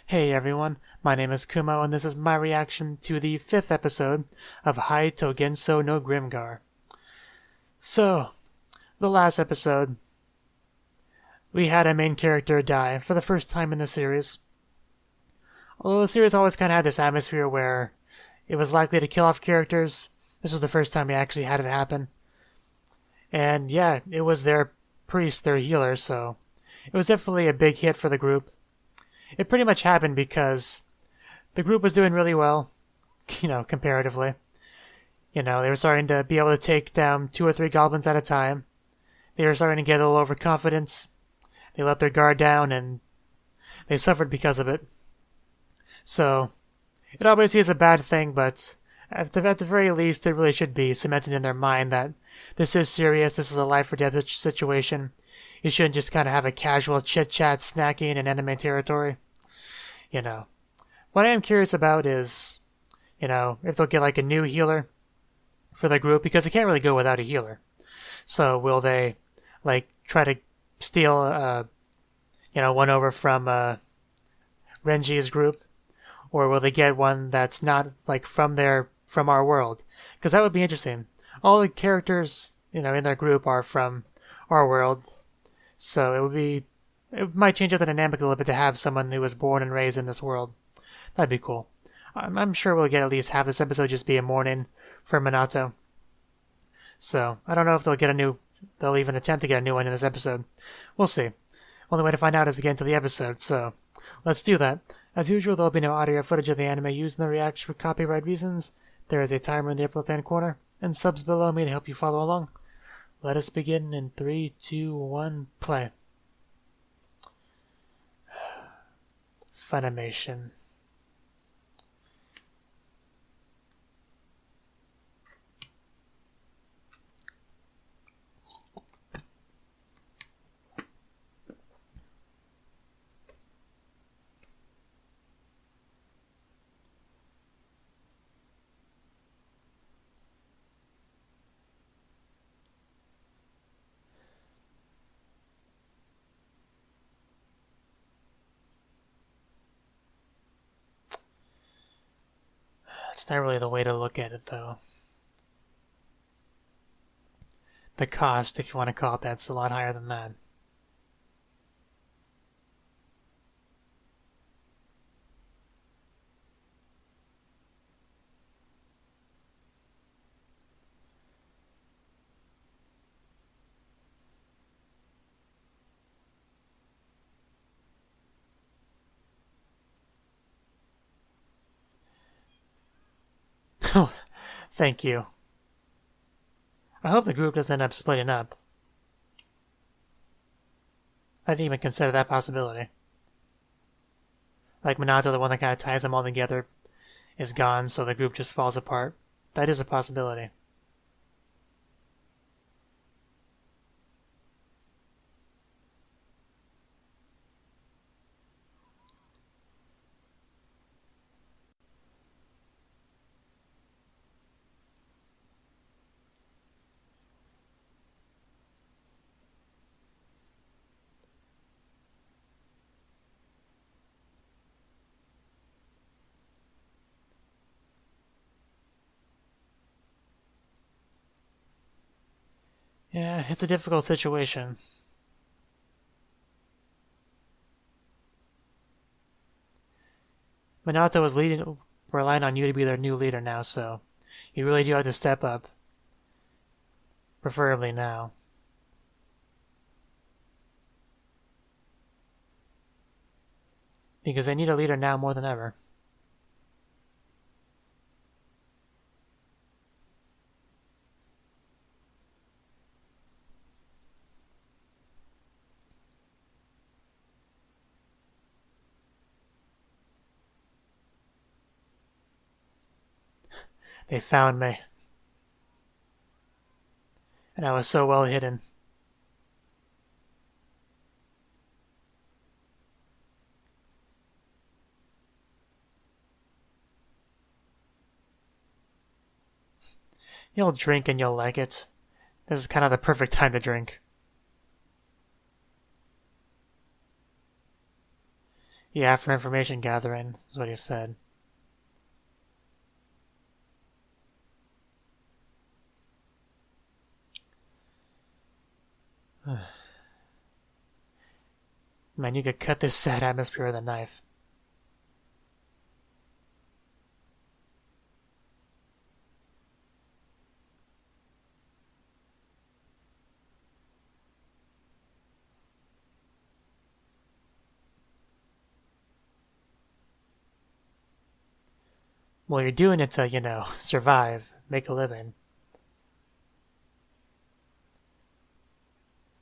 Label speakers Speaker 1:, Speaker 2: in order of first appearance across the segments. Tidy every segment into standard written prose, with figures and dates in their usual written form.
Speaker 1: Hey everyone, my name is Kumo and this is my reaction to the 5th episode of Hai to Gensou no Grimgar. So, the last episode, we had a main character die for the first time in the series. Although the series always kind of had this atmosphere where it was likely to kill off characters, this was the first time we actually had it happen. And yeah, it was their priest, their healer, so it was definitely a big hit for the group. It pretty much happened because the group was doing really well, comparatively. They were starting to be able to take down 2 or 3 goblins at a time. They were starting to get a little overconfident. They let their guard down and they suffered because of it. So, it obviously is a bad thing, but at the very least, it really should be cemented in their mind that this is serious, this is a life or death situation. You shouldn't just kind of have a casual chit-chat snacking in anime territory. What I am curious about is, if they'll get like a new healer for the group, because they can't really go without a healer. So will they, try to steal, one over from Renji's group? Or will they get one that's not, from our world? Because that would be interesting. All the characters, in their group are from our world. So it might change up the dynamic a little bit to have someone who was born and raised in this world. That'd be cool. I'm sure we'll get at least half this episode just be a morning for Minato. So, I don't know if they'll even attempt to get a new one in this episode. We'll see. Only way to find out is to get into the episode, so let's do that. As usual, there'll be no audio or footage of the anime used in the reaction for copyright reasons. There is a timer in the upper left-hand corner, and subs below me to help you follow along. Let us begin in 3, 2, 1, play. Funimation. It's not really the way to look at it, though. The cost, if you want to call it that, is a lot higher than that. Thank you. I hope the group doesn't end up splitting up. I didn't even consider that possibility. Minato, the one that kind of ties them all together, is gone, so the group just falls apart. That is a possibility. Yeah, it's a difficult situation. Minato is relying on you to be their new leader now, so you really do have to step up. Preferably now. Because they need a leader now more than ever. They found me. And I was so well hidden. You'll drink and you'll like it. This is kind of the perfect time to drink. Yeah, for information gathering, is what he said. Man, you could cut this sad atmosphere with a knife. Well, you're doing it to, survive, make a living.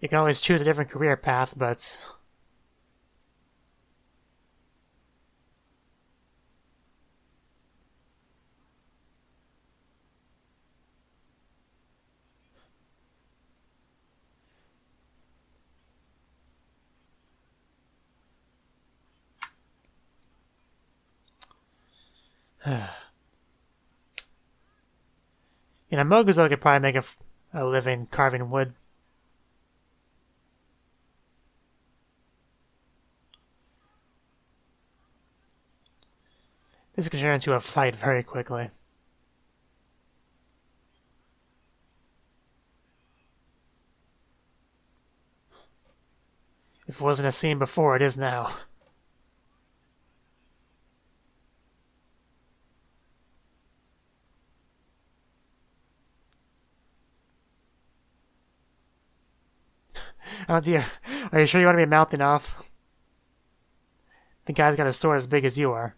Speaker 1: You can always choose a different career path, but... Moguzo could probably make a living carving wood. This could turn into a fight very quickly. If it wasn't a scene before, it is now. Oh dear. Are you sure you want to be mouthing off? The guy's got a store as big as you are.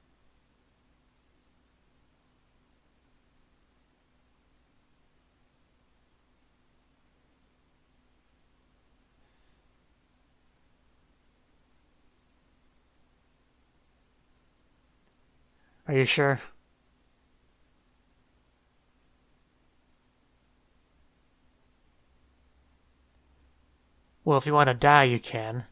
Speaker 1: Are you sure? Well, if you want to die, you can.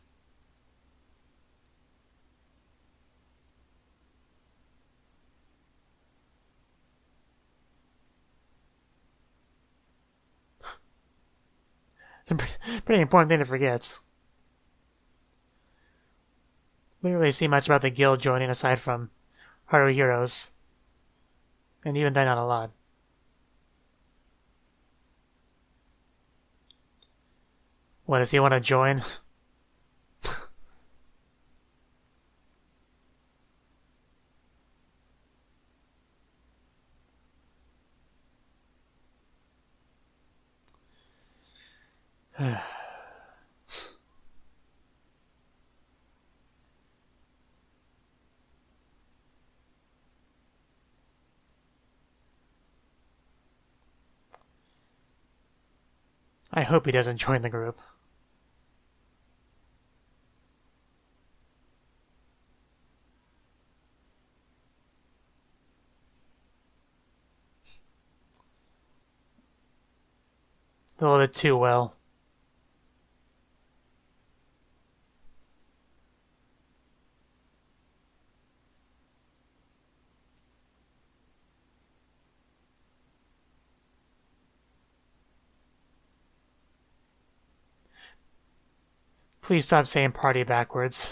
Speaker 1: It's a pretty important thing to forget. We didn't really see much about the guild joining aside from Haruhiro's. And even then, not a lot. What, does he want to join? I hope he doesn't join the group. A little bit too well. Please stop saying party backwards.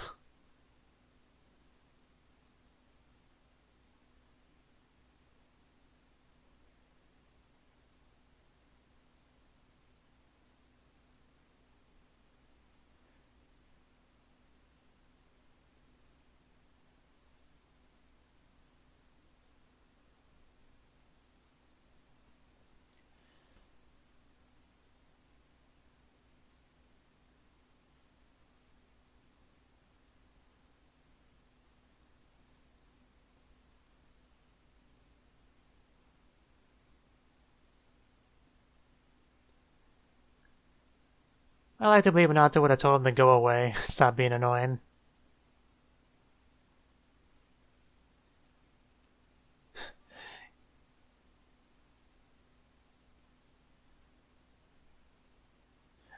Speaker 1: I like to believe Minato would have told him to go away, stop being annoying.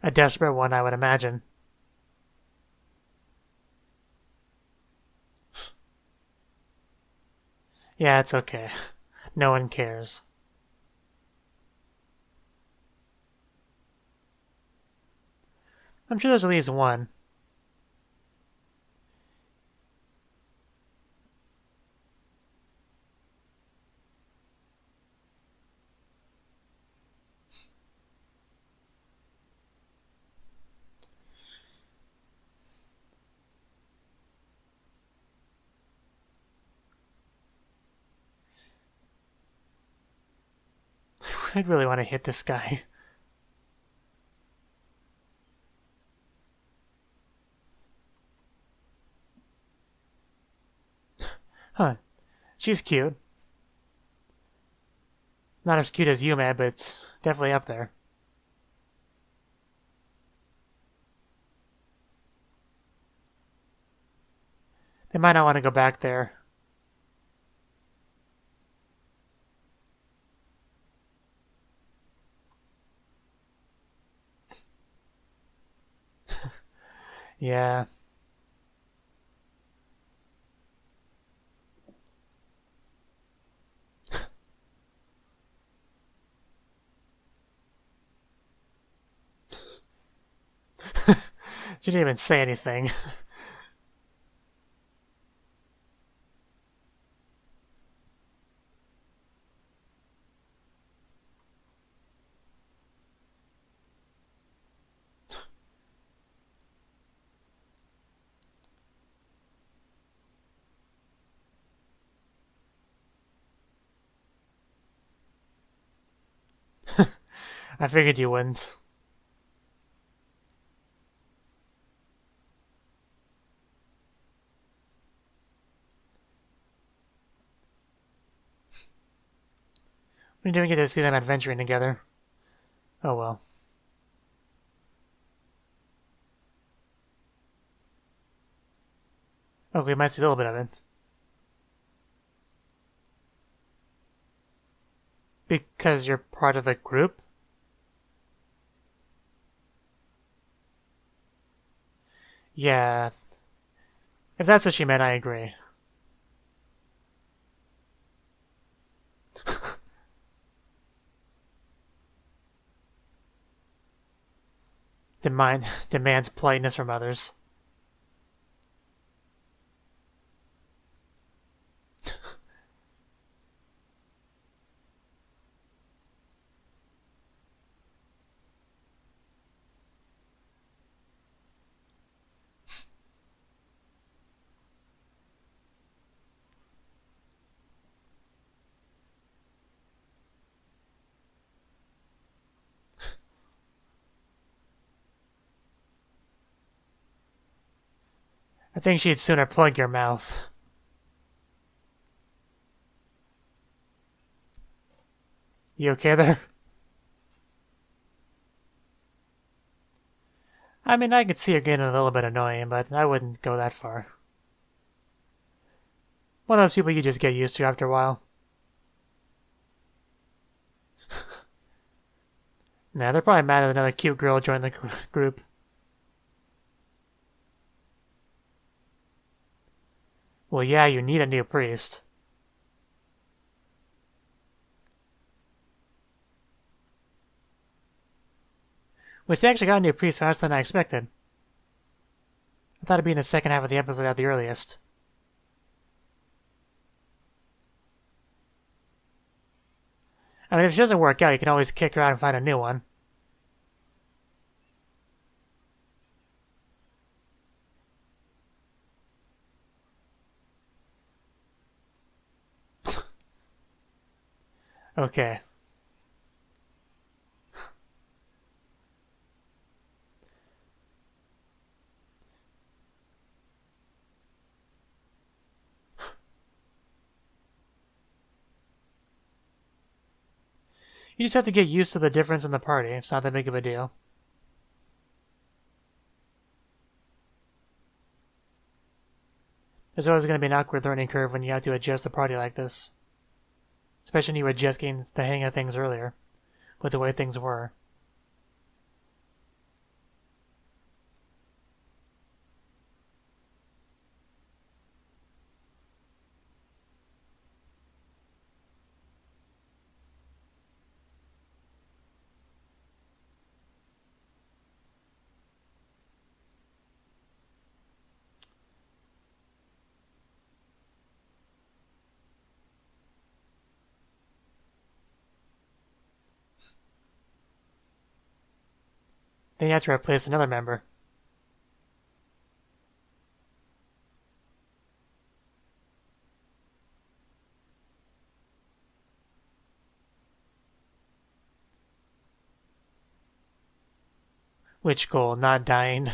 Speaker 1: A desperate one, I would imagine. Yeah, it's okay. No one cares. I'm sure there's at least one. I'd really want to hit this guy. Huh. She's cute. Not as cute as Yume, but definitely up there. They might not want to go back there. Yeah. She didn't even say anything. I figured you wouldn't. We didn't get to see them adventuring together. Oh well. Oh, we might see a little bit of it. Because you're part of the group? Yeah. If that's what she meant, I agree. Demands politeness from others. I think she'd sooner plug your mouth. You okay there? I mean, I could see her getting a little bit annoying, but I wouldn't go that far. One of those people you just get used to after a while. Nah, they're probably mad that another cute girl joined the group. Well, yeah, you need a new priest. Which they actually got a new priest faster than I expected. I thought it'd be in the second half of the episode at the earliest. I mean, if she doesn't work out, you can always kick her out and find a new one. Okay. You just have to get used to the difference in the party. It's not that big of a deal. There's always going to be an awkward learning curve when you have to adjust the party like this. Especially when you were just getting the hang of things earlier, with the way things were. Then you have to replace another member. Which goal? Not dying.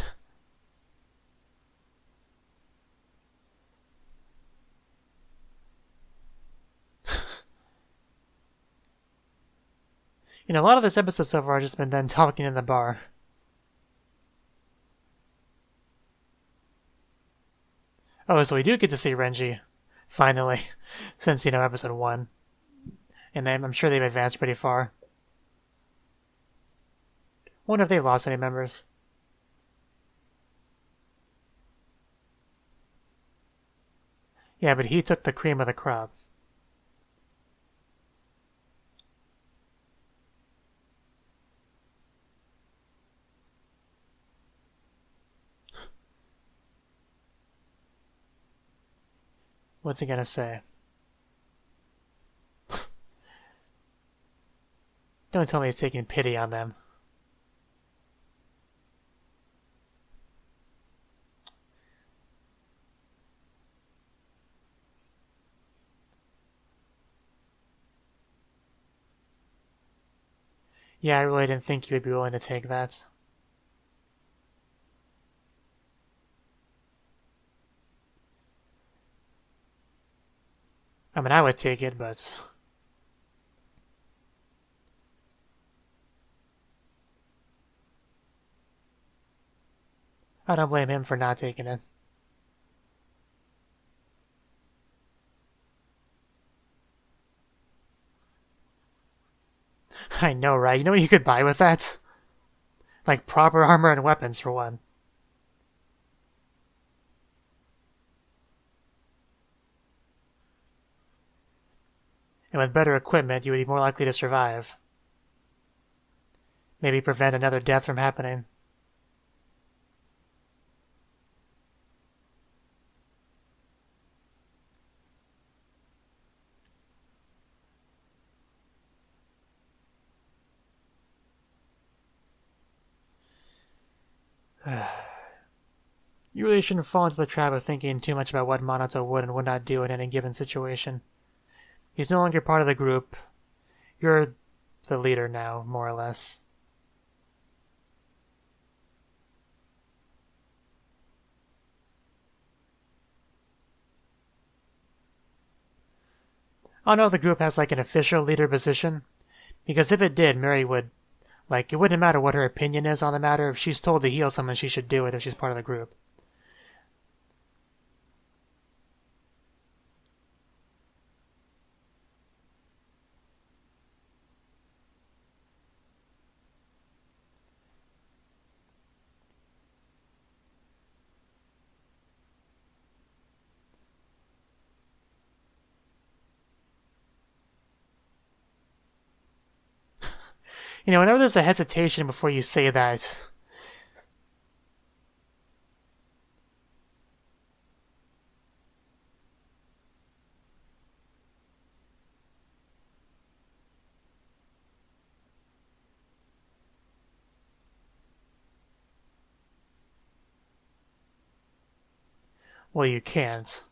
Speaker 1: You know, a lot of this episode so far has just been them talking in the bar. Oh, so we do get to see Renji, finally, since, you know, episode 1. And I'm sure they've advanced pretty far. Wonder if they've lost any members. Yeah, but he took the cream of the crop. What's he gonna say? Don't tell me he's taking pity on them. Yeah, I really didn't think you would be willing to take that. I mean, I would take it, but... I don't blame him for not taking it. I know, right? You know what you could buy with that? Like proper armor and weapons, for one. And with better equipment, you would be more likely to survive. Maybe prevent another death from happening. You really shouldn't fall into the trap of thinking too much about what Minato would and would not do in any given situation. He's no longer part of the group. You're the leader now, more or less. I don't know if the group has like an official leader position, because if it did, Mary would, like, it wouldn't matter what her opinion is on the matter. If she's told to heal someone, she should do it if she's part of the group. You know, whenever there's a hesitation before you say that, well, you can't.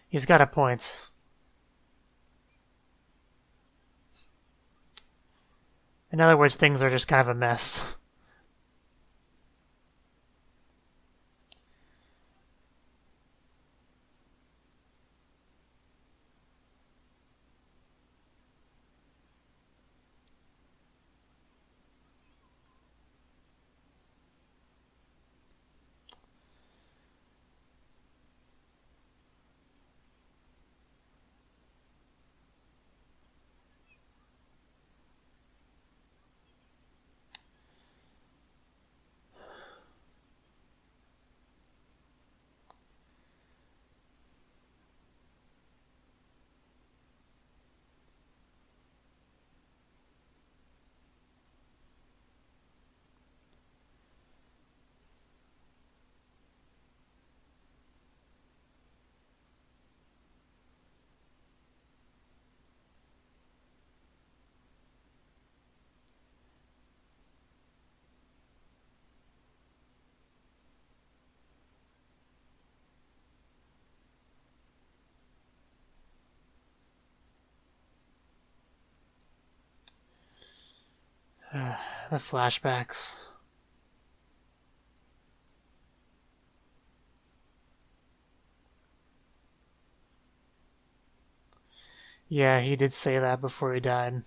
Speaker 1: He's got a point. In other words, things are just kind of a mess. The flashbacks. Yeah, he did say that before he died.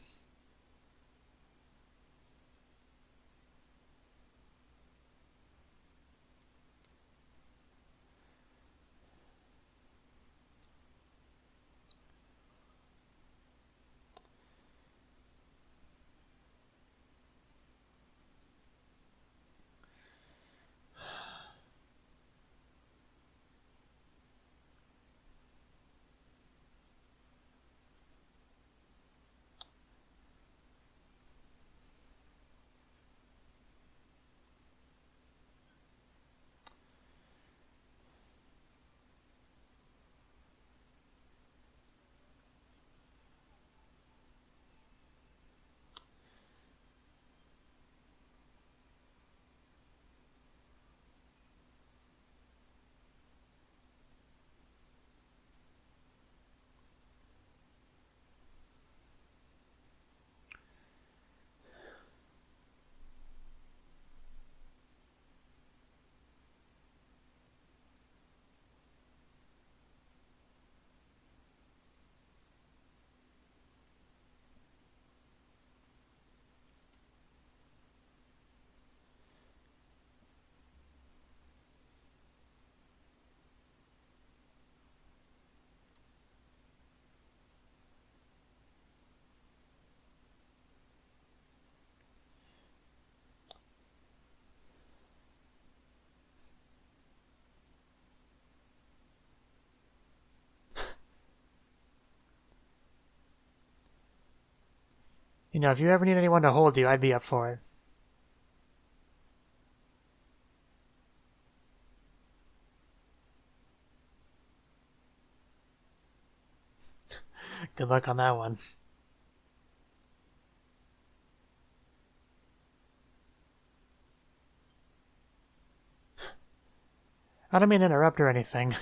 Speaker 1: You know, if you ever need anyone to hold you, I'd be up for it. Good luck on that one. I don't mean to interrupt or anything.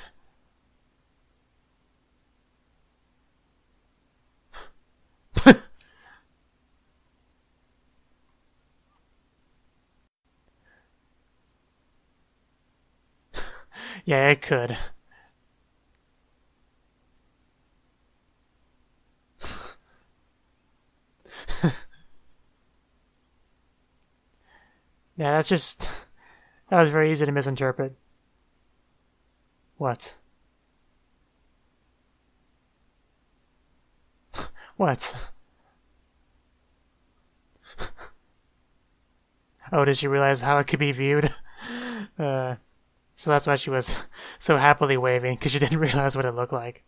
Speaker 1: Yeah, it could. Yeah, that's just... That was very easy to misinterpret. What? What? Oh, did she realize how it could be viewed? So that's why she was so happily waving, because she didn't realize what it looked like.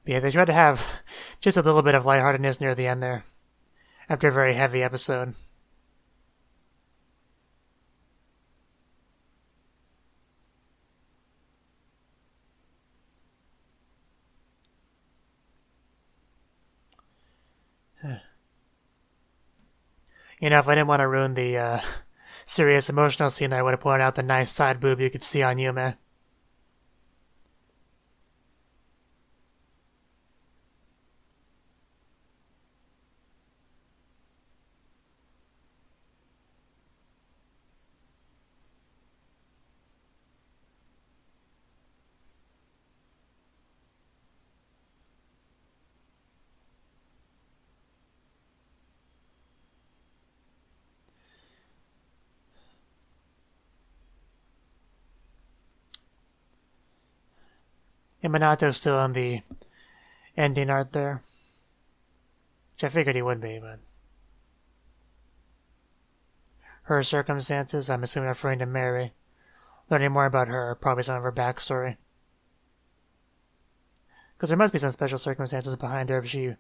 Speaker 1: Yeah, they tried to have just a little bit of lightheartedness near the end there, after a very heavy episode. You know, if I didn't want to ruin the serious emotional scene, I would have pointed out the nice side boob you could see on Yume. And Minato's still in the ending art there. Which I figured he would be, but... Her circumstances, I'm assuming referring to Mary. Learning more about her, probably some of her backstory. Because there must be some special circumstances behind her if she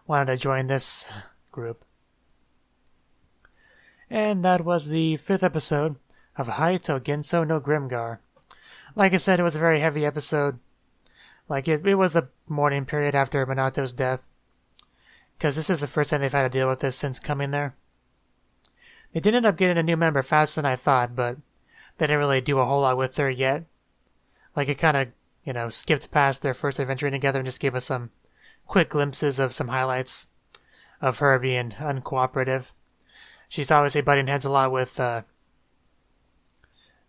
Speaker 1: wanted to join this group. And that was the 5th episode of Gensou no Grimgar. Like I said, it was a very heavy episode. Like, it was the mourning period after Minato's death. because this is the first time they've had to deal with this since coming there. They did end up getting a new member faster than I thought, but they didn't really do a whole lot with her yet. Like, it kind of, skipped past their first adventure together and just gave us some quick glimpses of some highlights of her being uncooperative. She's obviously butting heads a lot with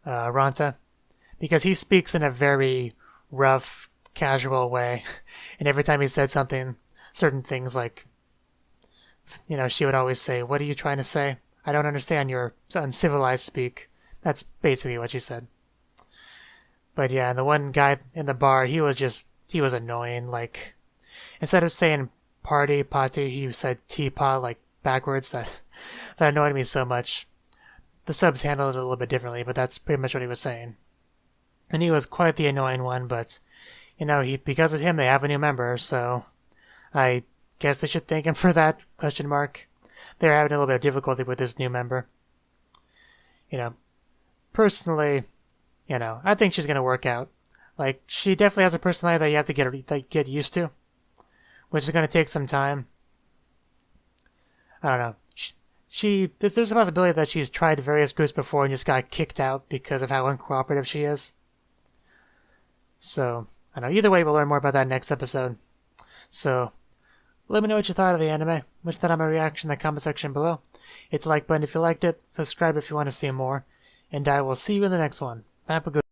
Speaker 1: Ranta, because he speaks in a very rough, casual way. And every time he said something, certain things like, she would always say, "What are you trying to say? I don't understand your uncivilized speak." That's basically what she said. But yeah, the one guy in the bar, he was annoying. Like, instead of saying party, he said teapot, like, backwards. That annoyed me so much. The subs handled it a little bit differently, but that's pretty much what he was saying. And he was quite the annoying one, but, because of him, they have a new member, so I guess they should thank him for that, ? They're having a little bit of difficulty with this new member. Personally, I think she's going to work out. Like, she definitely has a personality that you have to get used to, which is going to take some time. I don't know. There's a possibility that she's tried various groups before and just got kicked out because of how uncooperative she is. So, I don't know. Either way, we'll learn more about that next episode. So, let me know what you thought of the anime. What you thought of my reaction in the comment section below. Hit the like button if you liked it. Subscribe if you want to see more. And I will see you in the next one. Have a good